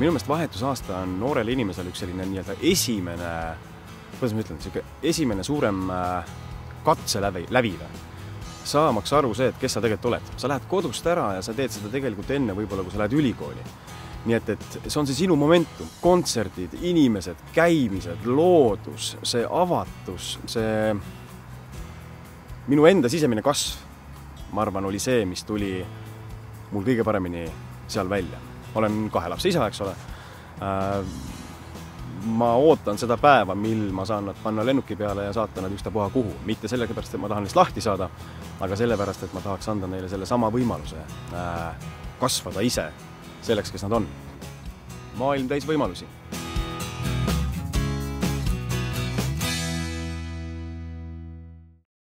minu meelest vahetusaasta on noorel inimesel üks selline nii-öelda esimene, kuidas ma ütlen, esimene suurem katse lävi. Saamaks aru see, et kes sa tegelikult oled. Sa lähed kodust ära ja sa teed seda tegelikult enne võib-olla, kui sa lähed ülikooli. Nii et see on see sinu momentum, kontserdid, inimesed, käimised, loodus, see avatus, see minu enda sisemine kasv, ma arvan, oli see, mis tuli mul kõige paremini seal välja. Olen 2 lapse isa, eks ole. Ma ootan seda päeva, mil ma saan nad panna lennuki peale ja saata nad ükstapuha kuhu. Mitte sellepärast, et ma tahan neist lahti saada, aga sellepärast, et ma tahaks anda neile selle sama võimaluse kasvada ise selleks, kes nad on. Maailm täis võimalusi.